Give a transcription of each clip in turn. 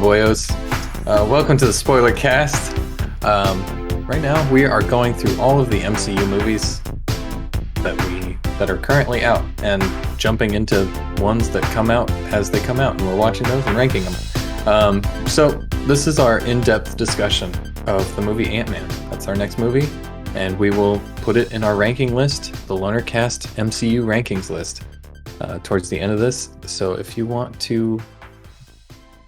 boyos. Welcome to the Spoiler Cast. Right now, we are going through all of the MCU movies that are currently out and jumping into ones that come out as they come out, and we're watching those and ranking them. So this is our in-depth discussion of the movie Ant-Man. That's our next movie, and we will put it in our ranking list, the Loner Cast MCU rankings list, towards the end of this. So if you want to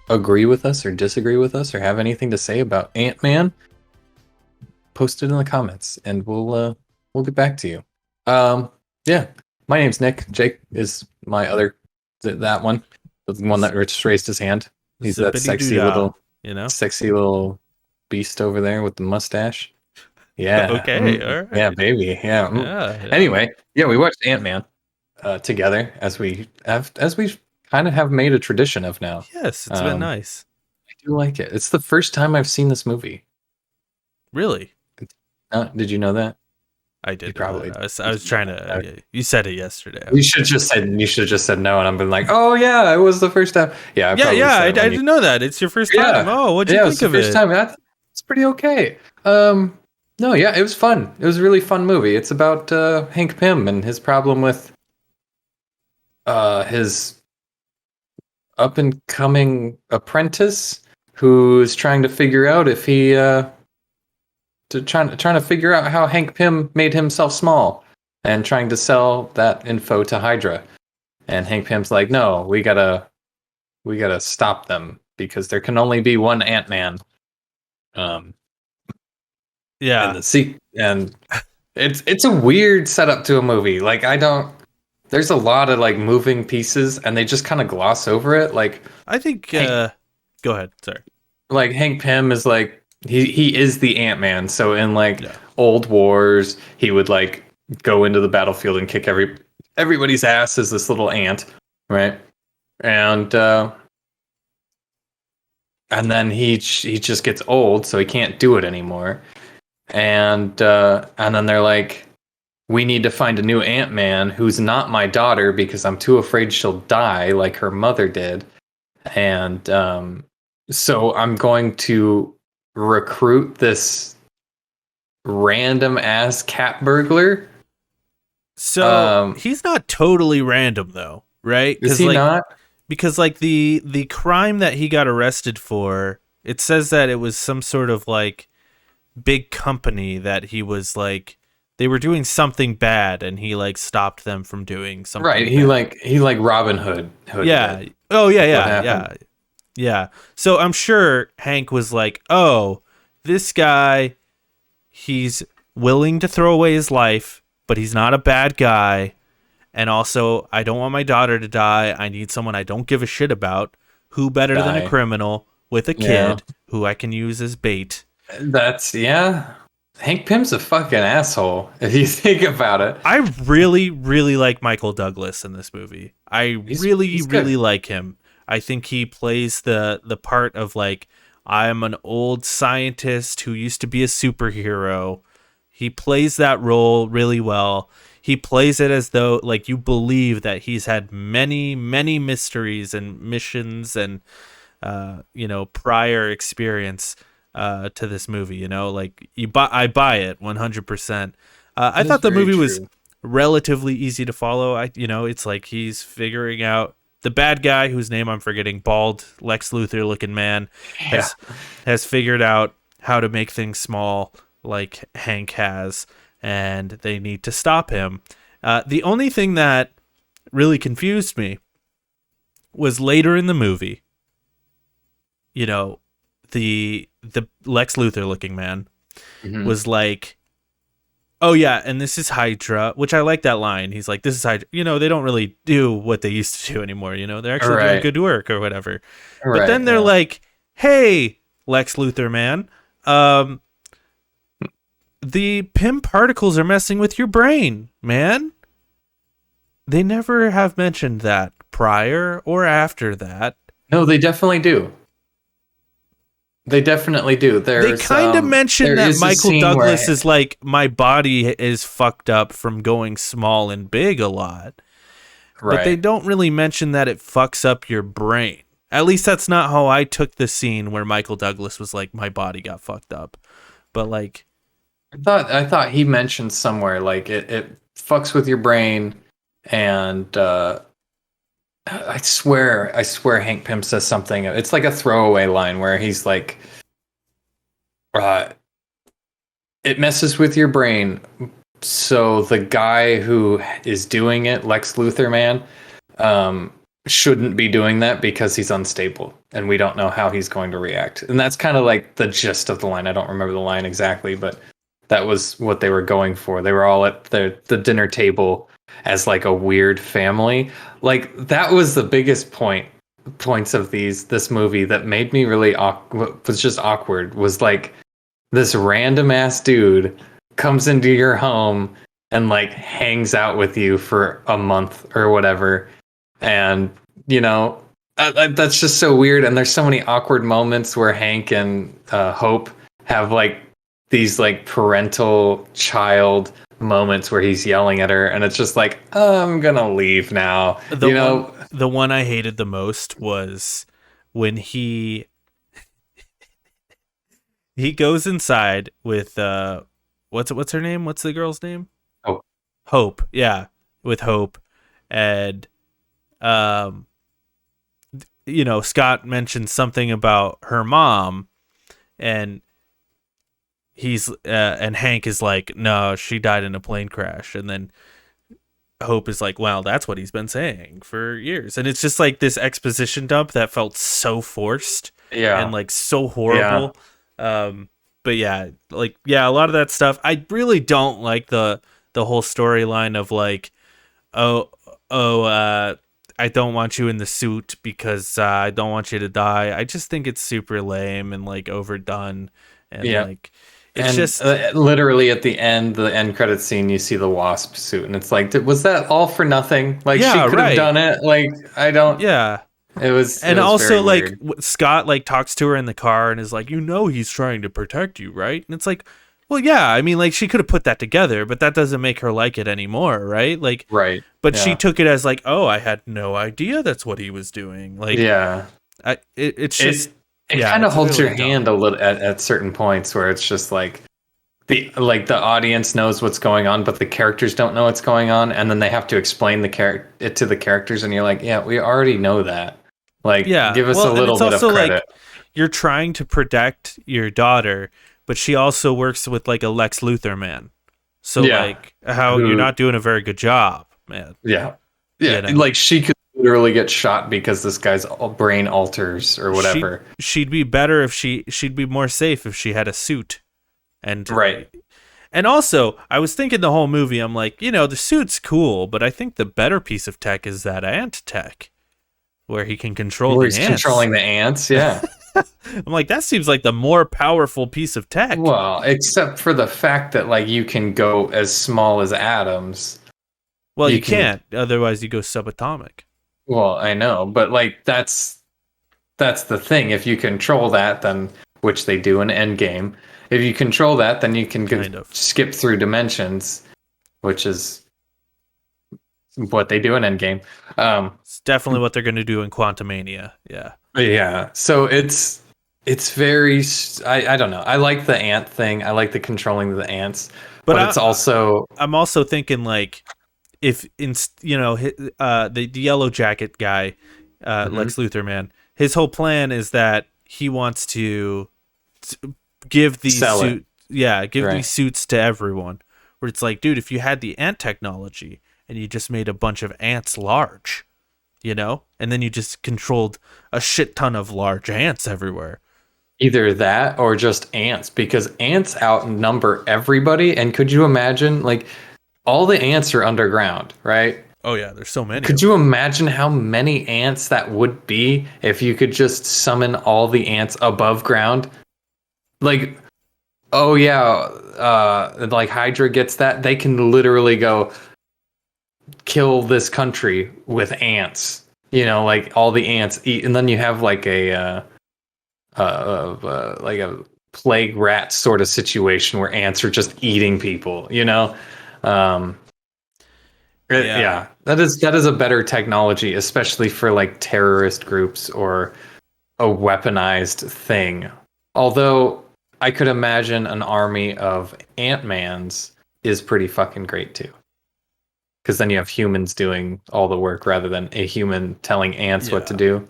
agree with us or disagree with us or have anything to say about Ant-Man, post it in the comments and we'll get back to you. Yeah, my name's Nick. Jake is my other, that one, the one that just raised his hand. He's that sexy little beast over there with the mustache. Yeah. Okay. All right. Yeah, baby. Yeah. Anyway, we watched Ant-Man together as we kind of have made a tradition of now. Yes, it's been nice. I do like it. It's the first time I've seen this movie. Really? Did you know that? I did. Probably. I was trying to. You said it yesterday. You should have just said no, and I've been like, oh yeah, it was the first time. Yeah. I didn't know that. It's your first time. Oh, what'd you think of it? First time. It's pretty okay. No, yeah, it was fun. It was a really fun movie. It's about Hank Pym and his problem with his up and coming apprentice who's trying to figure out if he trying to figure out how Hank Pym made himself small and trying to sell that info to Hydra. And Hank Pym's like, no, we gotta stop them because there can only be one Ant-Man. Yeah. And it's a weird setup to a movie. Like there's a lot of like moving pieces and they just kind of gloss over it. Like I think go ahead. Sorry. Like Hank Pym is like he is the Ant-Man. So in old wars, he would like go into the battlefield and kick everybody's ass as this little ant, right? And then he just gets old, so he can't do it anymore. And then they're like, we need to find a new Ant-Man who's not my daughter because I'm too afraid she'll die like her mother did. And so I'm going to recruit this random ass cat burglar. So he's not totally random though, right? Is he not? Because like the crime that he got arrested for, it says that it was some sort of like big company that he was like, they were doing something bad and he like stopped them from doing something right. Bad. He like Robin Hood. Yeah. Oh yeah. Yeah. So I'm sure Hank was like, oh, this guy, he's willing to throw away his life, but he's not a bad guy. And also, I don't want my daughter to die. I need someone I don't give a shit about. Who better than a criminal with a kid who I can use as bait? Hank Pym's a fucking asshole, if you think about it. I really, really like Michael Douglas in this movie. He's really like him. I think he plays the part of like, I'm an old scientist who used to be a superhero. He plays that role really well. He plays it as though like you believe that he's had many, many mysteries and missions and prior experience to this movie. Like I buy it 100%. I thought the movie was relatively easy to follow. It's like he's figuring out the bad guy whose name I'm forgetting, bald Lex Luthor looking man, has figured out how to make things small like Hank has, and they need to stop him. The only thing that really confused me was later in the movie, the Lex Luthor looking man was like, oh yeah, and this is Hydra, which I like that line. He's like, this is Hydra. They don't really do what they used to do anymore. They're actually doing good work or whatever. But then they're like, hey, Lex Luthor man, the Pym particles are messing with your brain, man. They never have mentioned that prior or after that. No, they definitely do. They definitely do. They kind of mention that Michael Douglas is like, my body is fucked up from going small and big a lot. Right. But they don't really mention that it fucks up your brain. At least that's not how I took the scene where Michael Douglas was like, my body got fucked up. But like, I thought he mentioned somewhere like it fucks with your brain, and I swear Hank Pym says something. It's like a throwaway line where he's like, uh, it messes with your brain. So the guy who is doing it, Lex Luthor man, shouldn't be doing that because he's unstable and we don't know how he's going to react. And that's kind of like the gist of the line. I don't remember the line exactly, but that was what they were going for. They were all at the dinner table as like a weird family. Like that was the biggest points of this movie that made me really was just awkward, was like this random ass dude comes into your home and like hangs out with you for a month or whatever, and that's just so weird. And there's so many awkward moments where Hank and Hope have like these like parental child moments where he's yelling at her, and it's just like, oh, I'm gonna leave now. The one I hated the most was when he goes inside with what's her name? What's the girl's name? Hope. Yeah, with Hope. And Scott mentioned something about her mom, and and Hank is like, no, she died in a plane crash. And then Hope is like, well, that's what he's been saying for years. And it's just like this exposition dump that felt so forced, and like so horrible. But yeah, a lot of that stuff, I really don't like the whole storyline of like, I don't want you in the suit because I don't want you to die. I just think it's super lame and like overdone, and like it's just literally at the end credit scene, you see the Wasp suit, and it's like, was that all for nothing? Like, she could have done it. Like, I don't. Yeah. It was, and it was also like weird. Scott like talks to her in the car and is like, he's trying to protect you, right? And it's like, well, yeah, I mean, like, she could have put that together, but that doesn't make her like it anymore, right? Like, right. But she took it as like, oh, I had no idea that's what he was doing. Like, it's just it kind of holds really your hand a little at certain points where it's just like the audience knows what's going on, but the characters don't know what's going on, and then they have to explain it to the characters, and you're like, yeah, we already know that. Like, give us a little bit of credit. Like, you're trying to protect your daughter, but she also works with like a Lex Luthor man. So like, you're not doing a very good job, man. Yeah. Like, she could literally get shot because this guy's brain alters or whatever. She'd be better if she'd be more safe if she had a suit. And right. And also, I was thinking the whole movie, I'm like, the suit's cool, but I think the better piece of tech is that ant tech, where he can control the ants. Controlling the ants, yeah. I'm like, that seems like the more powerful piece of tech. Well, except for the fact that like you can go as small as atoms. Well, you can't, otherwise you go subatomic. Well, I know, but like that's the thing. If you control that, then, which they do in Endgame, if you control that, then you can skip through dimensions, which is what they do in Endgame. It's definitely what they're going to do in Quantumania. Yeah. Yeah. So it's very, I don't know. I like the ant thing. I like the controlling of the ants, but it's also, I'm also thinking like, if the Yellow Jacket guy, Lex Luthor man, his whole plan is that he wants to give these these suits to everyone. Where it's like, dude, if you had the ant technology and you just made a bunch of ants large, and then you just controlled a shit ton of large ants everywhere. Either that or just ants, because ants outnumber everybody. And could you imagine, like, all the ants are underground, right? Oh yeah, there's so many. Could you imagine how many ants that would be if you could just summon all the ants above ground? Like, oh yeah, like Hydra gets that. They can literally go kill this country with ants. Like all the ants eat, and then you have like a plague rat sort of situation where ants are just eating people. Yeah, that is a better technology, especially for like terrorist groups or a weaponized thing. Although I could imagine an army of Ant-Mans is pretty fucking great too. Because then you have humans doing all the work rather than a human telling ants what to Yeah. do.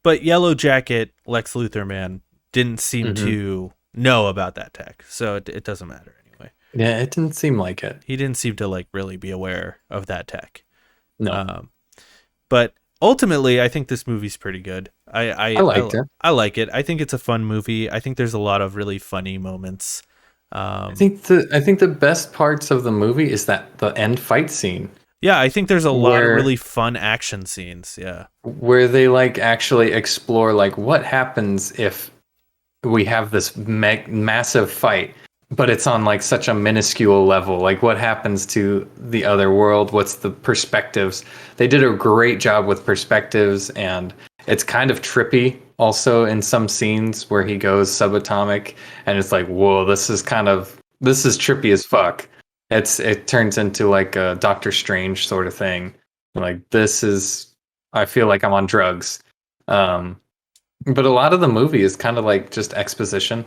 But Yellow Jacket Lex Luthor man didn't seem Hmm. to know about that tech, so it doesn't matter anyway. Yeah, it didn't seem like it. He didn't seem to like really be aware of that tech. No, Um, but ultimately, I think this movie's pretty good. I liked it. I like it. I think it's a fun movie. I think there's a lot of really funny moments. I think the best parts of the movie is that the end fight scene Yeah, I think there's a lot of where really fun action scenes. Yeah. where they like actually explore like what happens if we have this massive fight, but it's on like such a minuscule level. Like what happens to the other world? What's the perspectives? They did a great job with perspectives, and it's kind of trippy also in some scenes where he goes subatomic, and it's like, whoa, this is trippy as fuck. It turns into like a Doctor Strange sort of thing. Like this is, I feel like I'm on drugs. But a lot of the movie is kind of like just exposition.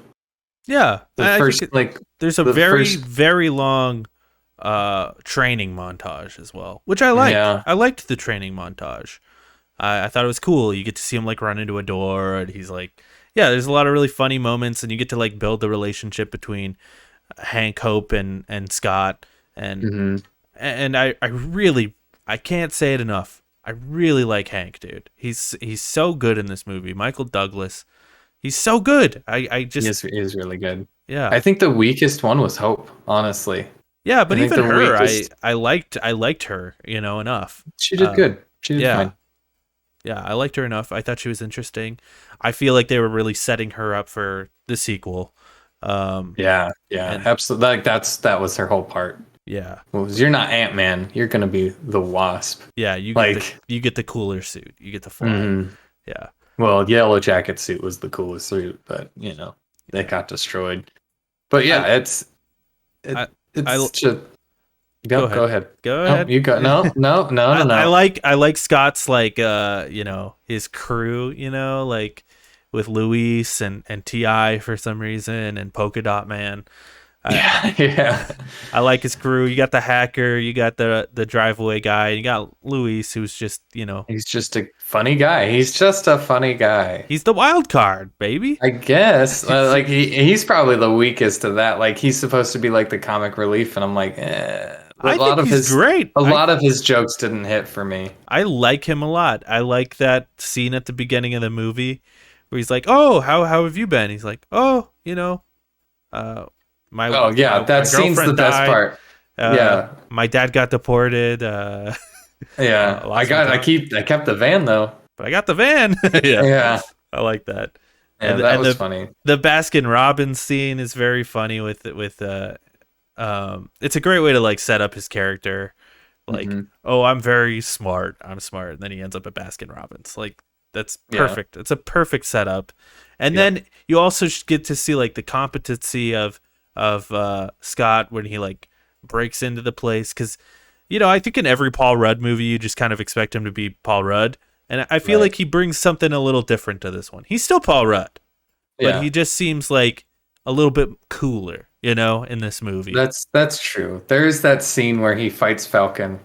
Yeah. The I first think like there's a the very, first very long training montage as well, which I liked. yeah. I liked the training montage. I thought it was cool. You get to see him like run into a door, and he's like, yeah, there's a lot of really funny moments, and you get to like build the relationship between Hank, Hope, and Scott, and Mhm. I really, I can't say it enough. I really like Hank, dude. He's so good in this movie. Michael Douglas, he's so good. I just He is really good. yeah. I think the weakest one was Hope, honestly. Yeah, but I think even the her, weakest I liked her, enough. she did good. She did Yeah, fine. yeah, I liked her enough. I thought she was interesting. I feel like they were really setting her up for the sequel. Yeah, yeah, And absolutely. Like that was her whole part. yeah, Was you're not Ant-Man, you're gonna be the Wasp. yeah, Like, you get the cooler suit. You get to fly. mhm. Yeah, Well, Yellow Jacket suit was the coolest suit, but it got destroyed. But yeah, I it, I it's I just go go ahead. ahead. Go No, ahead. you go. No, no, no, no, I no. like Scott's like his crew, like with Luis and Ti for some reason and Polka Dot Man. Yeah, yeah. I like his crew. You got the hacker, you got the drive-away guy, you got Luis, who's just He's just a funny guy. He's just a funny guy. he's the wild card, baby. I guess. Like he's probably the weakest of that. Like he's supposed to be like the comic relief, and I'm like, eh. I think he's great. A lot of his jokes didn't hit for me. I like him a lot. I like that scene at the beginning of the movie where he's like, "Oh, how have you been?" He's like, "Oh, my Oh yeah, my that scene's the girlfriend best died. part. Yeah, My dad got deported. yeah. Lost my job. I kept the van though. But I got the van." Yeah, Yeah, I like that. yeah, And that was the funny. the Baskin Robbins scene is very funny with it's a great way to like set up his character. Like, Mhm. oh, I'm very smart. I'm smart. And then he ends up at Baskin Robbins. Like, that's Yeah. perfect. It's a perfect setup. And Yeah. then you also get to see like the competency of Scott when he like breaks into the place because I think in every Paul Rudd movie you just kind of expect him to be Paul Rudd, and I feel Right. like he brings something a little different to this one. He's still Paul Rudd, but Yeah, he just seems like a little bit cooler, in this movie. that's true. There is that scene where he fights Falcon.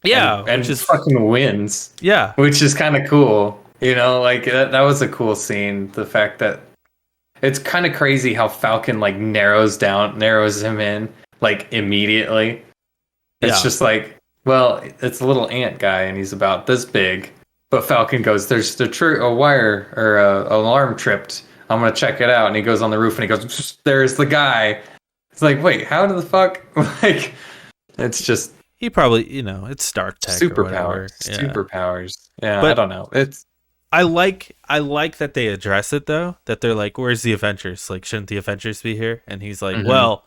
Yeah, and which is fucking wins. yeah, Which is kind of cool. Like that was a cool scene. The fact that it's kind of crazy how Falcon like narrows him in like immediately. It's Yeah. just like, well, it's a little ant guy and he's about this big. But Falcon goes, there's a wire or a alarm tripped. I'm going to check it out. And he goes on the roof and he goes, there's the guy. It's like, wait, how the fuck? Like, it's just he probably it's Stark Tech or whatever. superpowers. Yeah. Superpowers. Yeah, But- I don't know. It's I like that they address it though. That they're like, "Where's the Avengers? Like, shouldn't the Avengers be here?" And he's like, Mhm. "Well,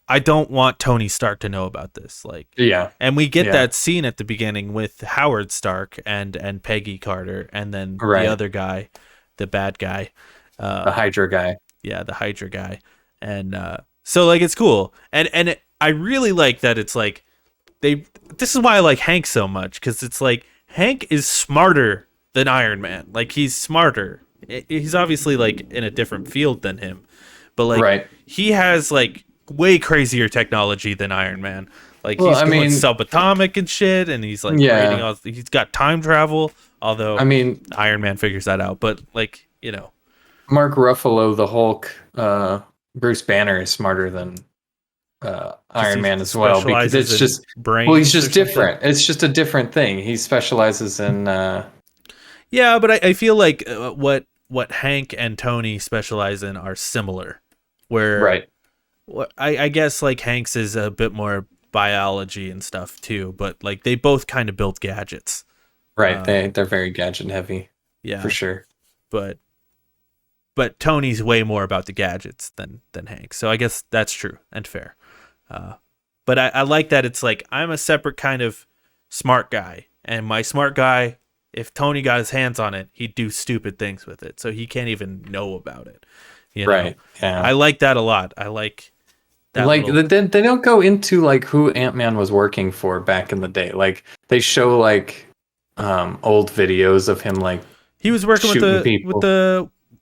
I don't want Tony Stark to know about this." Like, yeah. and we get Yeah. that scene at the beginning with Howard Stark and Peggy Carter, and then Right. the other guy, the bad guy, The Hydra guy. yeah, the Hydra guy, and so like it's cool, and I really like that it's like they this is why I like Hank so much, because it's like Hank is smarter than Iron Man. Like he's smarter. He's obviously like in a different field than him, but like Right. he has like way crazier technology than Iron Man. Like Well, he's I doing mean, subatomic and shit, and he's like yeah. creating all. He's got time travel, although I mean, Iron Man figures that out. But like Mark Ruffalo, the Hulk, Bruce Banner is smarter than Iron Man as well, because it's just brains. he's just different. It's just a different thing. He specializes in. Yeah, but I feel like what Hank and Tony specialize in are similar. Where Right. I guess like Hank's is a bit more biology and stuff too, but like they both kind of build gadgets. Right. They're very gadget heavy. Yeah, for sure. But Tony's way more about the gadgets than Hank. So I guess that's true and fair. But I like that it's like I'm a separate kind of smart guy, and my smart guy, if Tony got his hands on it, he'd do stupid things with it, so he can't even know about it. Right. Yeah. I like that a lot. I like that. Like they don't go into like who Ant-Man was working for back in the day. Like they show like old videos of him like he was working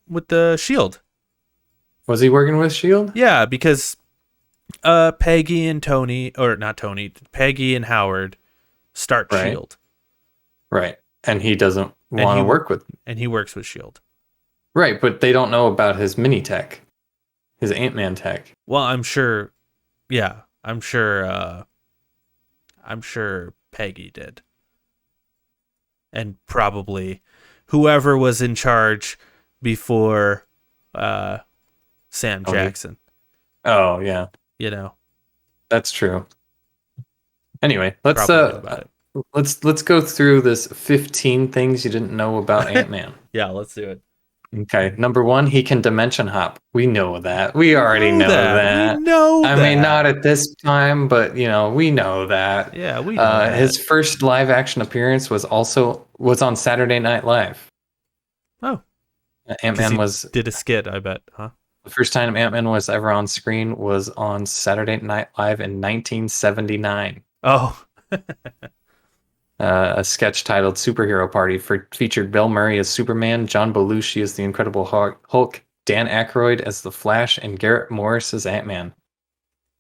with the Shield. Was he working with Shield? Yeah, because Peggy and Tony, or not Tony, Peggy and Howard start Shield. Right. And he doesn't want to work with them. And he works with Shield. Right, but they don't know about his mini tech. His Ant-Man tech. Well, I'm sure I'm sure Peggy did. And probably whoever was in charge before Sam Jackson. Oh, yeah. That's true. Anyway, let's go through this 15 things you didn't know about Ant-Man. Yeah, let's do it. Okay, number 1, he can dimension hop. We know that. We already know that. We know I mean, not at this time, but we know that. Yeah, we know that. His first live action appearance was on Saturday Night Live. Oh. Ant-Man did a skit, I bet, huh? The first time Ant-Man was ever on screen was on Saturday Night Live in 1979. Oh. A sketch titled Superhero Party featured Bill Murray as Superman, John Belushi as the Incredible Hulk, Dan Aykroyd as the Flash, and Garrett Morris as Ant-Man.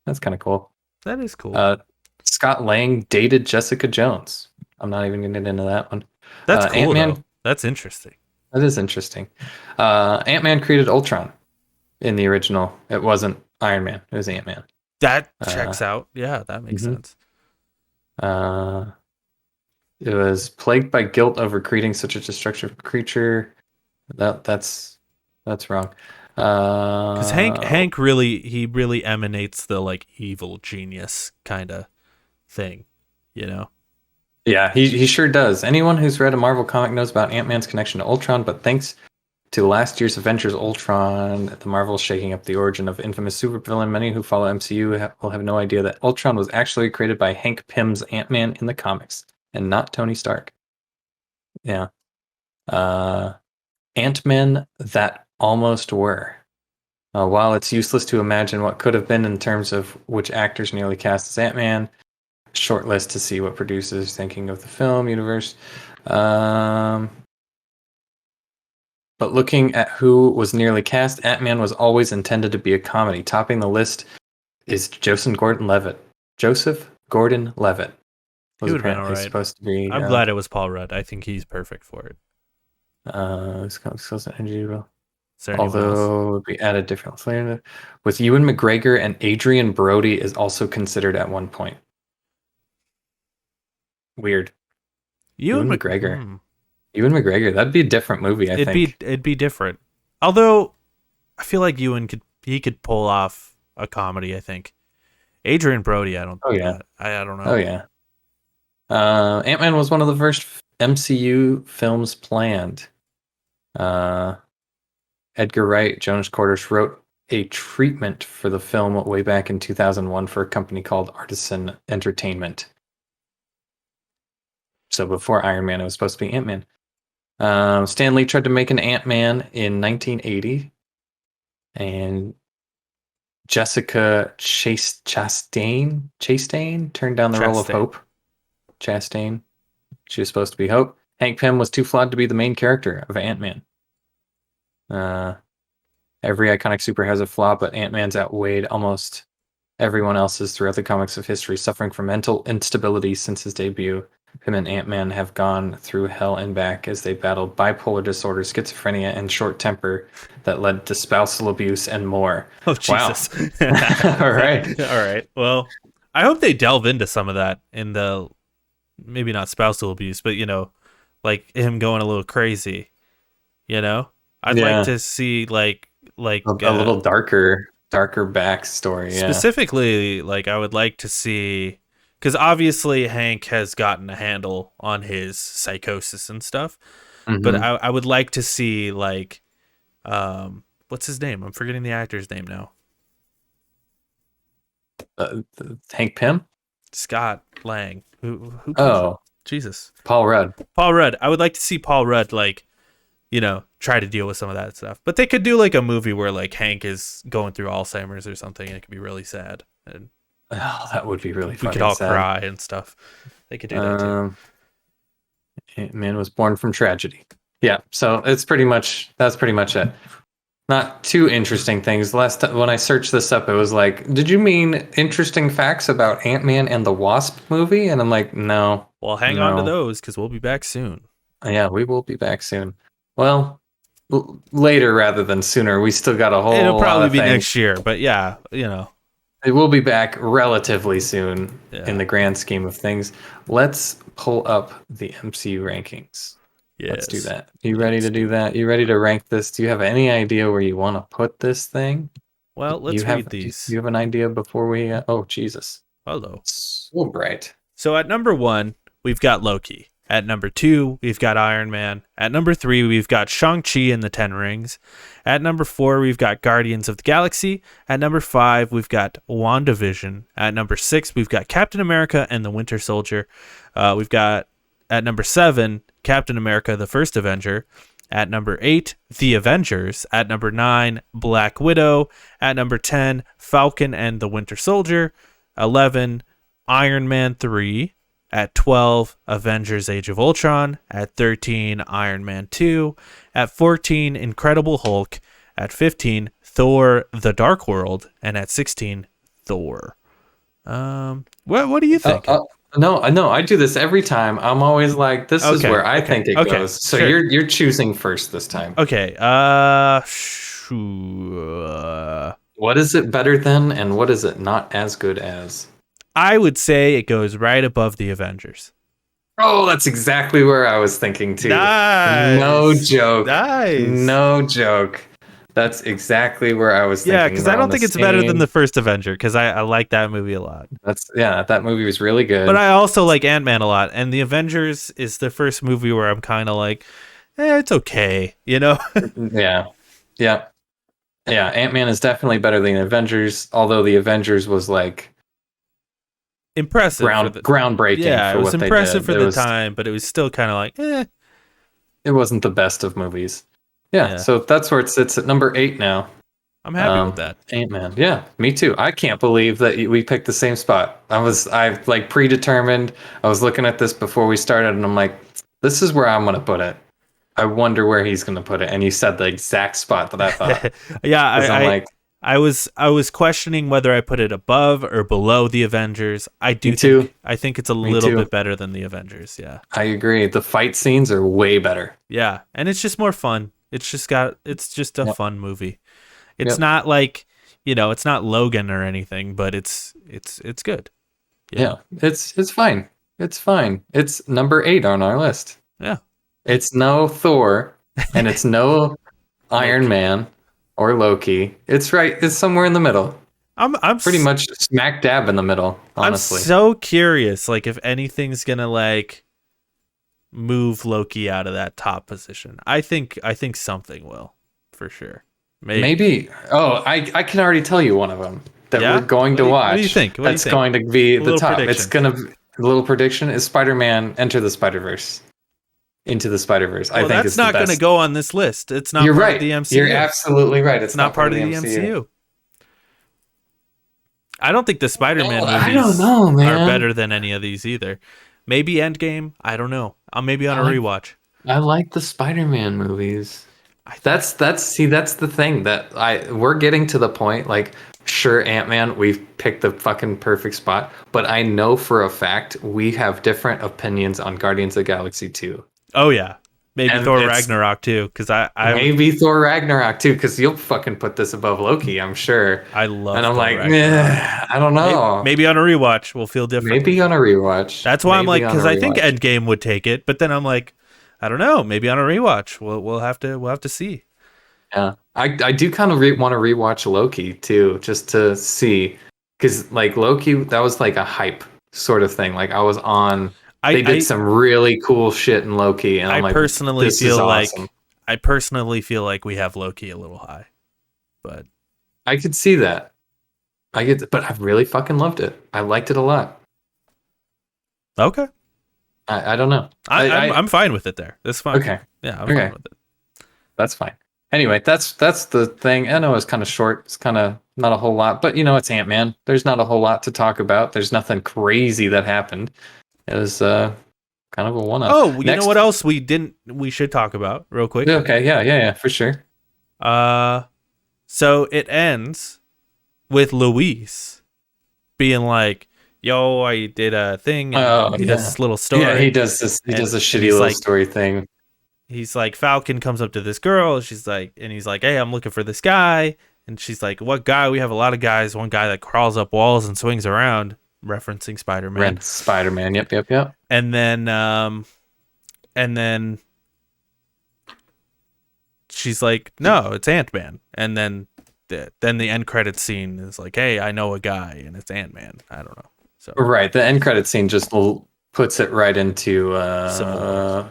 That's kind of cool. That is cool. Scott Lang dated Jessica Jones. I'm not even going to get into that one. That's cool, Ant-Man, though. That's interesting. That is interesting. Ant-Man created Ultron in the original. It wasn't Iron Man. It was Ant-Man. That checks out. Yeah, that makes sense. It was plagued by guilt over creating such a destructive creature. That's wrong. Because Hank really emanates the like evil genius kind of thing, Yeah, he sure does. Anyone who's read a Marvel comic knows about Ant-Man's connection to Ultron, but thanks to last year's Avengers Ultron, the Marvels shaking up the origin of infamous supervillain, many who follow MCU will have no idea that Ultron was actually created by Hank Pym's Ant-Man in the comics, and not Tony Stark. Yeah. Ant-Men that almost were. While it's useless to imagine what could have been in terms of which actors nearly cast as Ant-Man, short list to see what producers thinking of the film universe. But looking at who was nearly cast, Ant-Man was always intended to be a comedy. Topping the list is Joseph Gordon-Levitt. Joseph Gordon-Levitt was apparently supposed to be. I'm glad it was Paul Rudd. I think he's perfect for it. Although it would be added different flavor. With Ewan McGregor and Adrian Brody is also considered at one point. Weird. Ewan McGregor. Ewan McGregor, that'd be a different movie, I think. It'd be different. Although I feel like Ewan could pull off a comedy, I think. Adrian Brody, I don't know. Oh yeah. Ant-Man was one of the first MCU films planned. Edgar Wright, Jonas Cordes wrote a treatment for the film way back in 2001 for a company called Artisan Entertainment. So before Iron Man, it was supposed to be Ant-Man. Stan Lee tried to make an Ant-Man in 1980, and Jessica Chastain turned down the role of Hope. Chastain. She was supposed to be Hope. Hank Pym was too flawed to be the main character of Ant-Man. Every iconic super has a flaw, but Ant-Man's outweighed almost everyone else's throughout the comics of history, suffering from mental instability since his debut. Him and Ant-Man have gone through hell and back as they battled bipolar disorder, schizophrenia, and short temper that led to spousal abuse and more. Oh, Jesus. Wow. All right. All right. Well, I hope they delve into some of that in the, maybe not spousal abuse, but, like him going a little crazy, I'd like to see like a little darker backstory. Specifically, like I would like to see, because obviously Hank has gotten a handle on his psychosis and stuff, but I would like to see like, what's his name? I'm forgetting the actor's name now. Hank Pym? Scott Lang. Who? Oh, Jesus. Paul Rudd. I would like to see Paul Rudd like, try to deal with some of that stuff. But they could do like a movie where like Hank is going through Alzheimer's or something, and it could be really sad. And that would be really funny. We could all cry and stuff. They could do that too. Man was born from tragedy. Yeah, so that's pretty much it. Not too interesting things. Last time when I searched this up, it was like, did you mean interesting facts about Ant-Man and the Wasp movie? And I'm like, no. Well, hang on to those because we'll be back soon. Yeah, we will be back soon. Well, later rather than sooner. We still got a whole. It'll probably be things. Next year, but yeah, it will be back relatively soon in the grand scheme of things. Let's pull up the MCU rankings. Yes. Let's do that. You ready to do that? You ready to rank this? Do you have any idea where you want to put this thing? Well, let's read these. Do you have an idea before we... oh, Jesus. Hello. So bright. So at number 1, we've got Loki. At number 2, we've got Iron Man. At number 3, we've got Shang-Chi and the Ten Rings. At number 4, we've got Guardians of the Galaxy. At number 5, we've got WandaVision. At number 6, we've got Captain America and the Winter Soldier. We've got, at number 7, Captain America, the First Avenger. At number 8, The Avengers. At number 9, Black Widow. At number 10, Falcon and the Winter Soldier. 11, Iron Man 3. At 12, Avengers Age of Ultron. At 13, Iron Man 2. At 14, Incredible Hulk. At 15, Thor The Dark World. And at 16, Thor. What do you think? No, I do this every time. I'm always like, this is where I think it goes. So sure. You're choosing first this time. Okay. What is it better than, and what is it not as good as? I would say it goes right above the Avengers. Oh, that's exactly where I was thinking too. Nice. No joke. Nice. No joke. That's exactly where I was thinking. Yeah, because I don't think it's better than the first Avenger, because I like that movie a lot. That movie was really good. But I also like Ant-Man a lot, and the Avengers is the first movie where I'm kind of like, it's okay, Yeah. Ant-Man is definitely better than the Avengers, although the Avengers was like impressive, groundbreaking. Yeah, for it was what impressive they did. for the time, but it was still kind of like, It wasn't the best of movies. Yeah, so that's where it sits at number 8 now. I'm happy with that. Ant-Man. Yeah, me too. I can't believe that we picked the same spot. I've like predetermined. I was looking at this before we started, and I'm like, this is where I'm going to put it. I wonder where he's going to put it. And you said the exact spot that I thought. Yeah, I was questioning whether I put it above or below the Avengers. I think it's a little bit better than the Avengers. Yeah, I agree. The fight scenes are way better. Yeah, and it's just more fun. It's just a fun movie. It's not like, it's not Logan or anything, but it's good. Yeah, it's fine. It's fine. It's number 8 on our list. Yeah. It's no Thor, and it's no Iron Man or Loki. It's somewhere in the middle. I'm pretty much smack dab in the middle, honestly. I'm so curious, like, if anything's gonna like move Loki out of that top position. I think something will, for sure. Maybe. Oh, I can already tell you one of them that we're going to watch. What do you think? That's going to be the top. Prediction. It's gonna. The little prediction is Spider-Man: Enter the Spider-Verse. Into the Spider-Verse. Well, I think that's not going to go on this list. It's not part of the MCU. You're absolutely right. It's not part of the MCU. I don't think the Spider-Man I don't movies know, are man. better than any of these either. Maybe Endgame. I don't know. I'm maybe on a rewatch. I like the Spider-Man movies. That's the thing that we're getting to the point, like, sure, Ant-Man, we've picked the fucking perfect spot, but I know for a fact we have different opinions on Guardians of the Galaxy 2. Oh yeah, maybe And Thor it's Ragnarok too, because I maybe Thor Ragnarok too, because you'll fucking put this above Loki, I'm sure. love And I'm Thor like, Ragnarok. I don't know. Maybe on a rewatch we'll feel different. Maybe on a rewatch. That's why I'm like, Maybe on a because I think rewatch. Endgame would take it, but then I'm like, I don't know. Maybe on a rewatch we'll have to see. Yeah, I do kind of want to rewatch Loki too, just to see, because like Loki, that was like a hype sort of thing. Like I was on, they did some really cool shit in Loki, and I'm like, this is awesome. I personally feel like we have Loki a little high, but I could see that. But I really fucking loved it. I liked it a lot. Okay. I don't know. I'm fine with it there. That's fine. Okay. Yeah, I'm fine with it. That's fine. Anyway, that's the thing. I know it's kind of short. It's kind of not a whole lot, but it's Ant-Man. There's not a whole lot to talk about. There's nothing crazy that happened. It was kind of a one-off. Oh, you know what else we should talk about real quick? Okay, yeah, for sure. So it ends with Luis being like, "Yo, I did a thing." And he does this little story. Yeah, he does this. He does a shitty little story thing. He's like, Falcon comes up to this girl. He's like, "Hey, I'm looking for this guy." And she's like, "What guy? We have a lot of guys. One guy that crawls up walls and swings around," referencing Spider-Man. Spider-Man. Yep. And then she's like, "No, it's Ant-Man." And then the end credit scene is like, "Hey, I know a guy, and it's Ant-Man." I don't know. So right, the end credit scene just puts it right into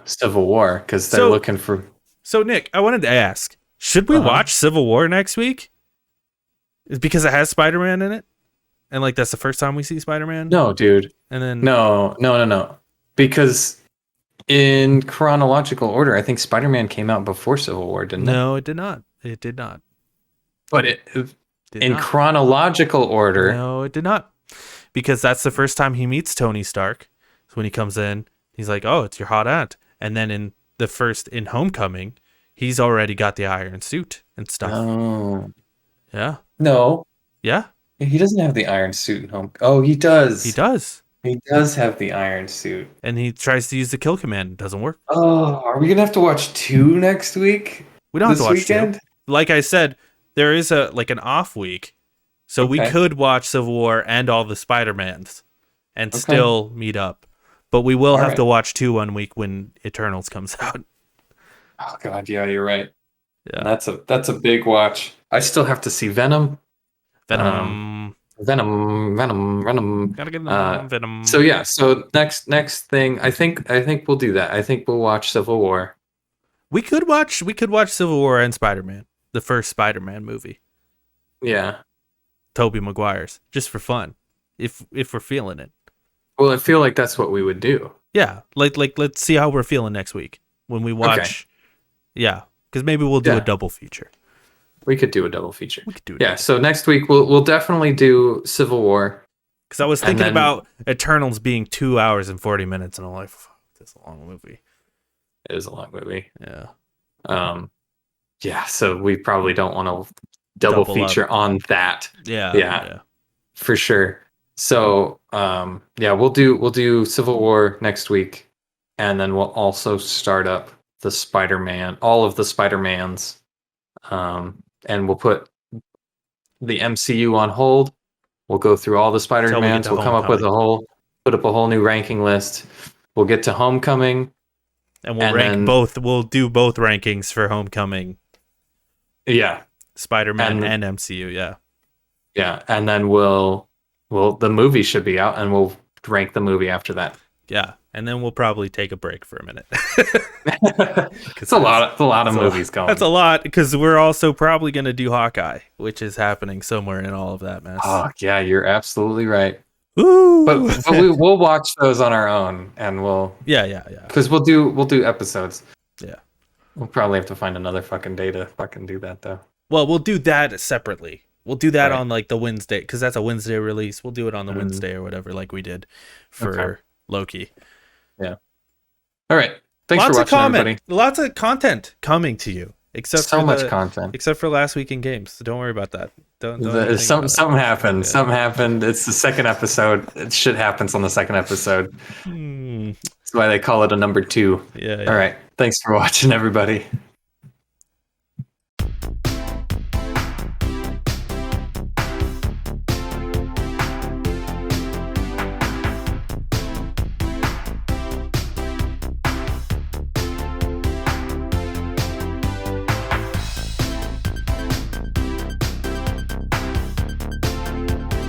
Civil War because they're looking for. So Nick, I wanted to ask, should we watch Civil War next week? Because it has Spider-Man in it, and like that's the first time we see Spider-Man. No, dude. And then no. Because in chronological order, I think Spider-Man came out before Civil War, didn't it? No, it did not. It did not. But in chronological order, no, it did not. Because that's the first time he meets Tony Stark. So when he comes in, he's like, "Oh, it's your hot aunt." And then in Homecoming, he's already got the iron suit and stuff. Oh. Yeah. No. Yeah. He doesn't have the iron suit in Home. Oh, he does. He does. He does have the iron suit. And he tries to use the kill command. It doesn't work. Oh, are we going to have to watch 2 next week? We don't have to watch weekend? 2. Like I said, there is an off week. So we could watch Civil War and all the Spider-Mans and still meet up. But we will have to watch 2 one week when Eternals comes out. Oh god, yeah, you're right. Yeah. That's a big watch. I still have to see Venom. Venom. Gotta get Venom. So yeah, so next thing, I think we'll do that. I think we'll watch Civil War. We could watch Civil War and Spider-Man, the first Spider-Man movie. Yeah. Tobey Maguire's, just for fun, if we're feeling it. Well, I feel like that's what we would do. Yeah, like let's see how we're feeling next week when we watch. Okay. Yeah, because maybe we'll do a double feature. We could do a double feature. We could do it. Yeah, so next week we'll definitely do Civil War. Because I was thinking about Eternals being 2 hours and 40 minutes, and I'm like, fuck, this is a long movie. It is a long movie. Yeah. Yeah, so we probably don't want to double feature on that. Yeah. For sure. So we'll do Civil War next week, and then we'll also start up the Spider-Man, all of the Spider-Mans, and we'll put the MCU on hold. We'll go through all the Spider-Mans. We'll come up with put up a whole new ranking list. We'll get to Homecoming, and we'll rank both. We'll do both rankings for Homecoming. Yeah. Spider-Man and MCU, yeah, and then the movie should be out, and we'll rank the movie after that. Yeah, and then we'll probably take a break for a minute. It's a lot of movies going. That's a lot, because we're also probably going to do Hawkeye, which is happening somewhere in all of that mess. Oh yeah, you're absolutely right. Ooh. But we'll watch those on our own, and we'll because we'll do episodes. Yeah, we'll probably have to find another fucking day to fucking do that though. Well, we'll do that separately. We'll do that Right. on like the Wednesday, because that's a Wednesday release. We'll do it on the Wednesday or whatever, like we did for Loki. Yeah. All right. Thanks for watching, everybody. Lots of content coming to you, except so for much content. Except for last week in games. So don't worry about that. Don't something happened. Yeah. Something happened. It's the second episode. Shit happens on the second episode. That's why they call it a number 2. Yeah. All right. Thanks for watching, everybody.